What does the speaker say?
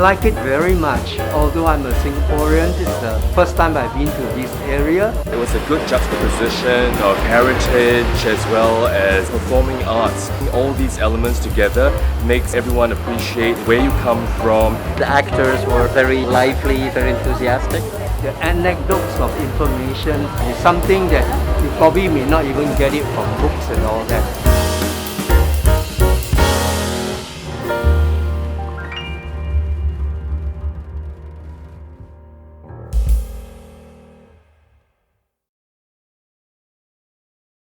like it very much. Although I'm a Singaporean, it's the first time I've been to this area. It was a good juxtaposition of heritage as well as performing arts. All these elements together makes everyone appreciate where you come from. The actors were very lively, very enthusiastic. The anecdotes of information is something that you probably may not even get it from books and all that.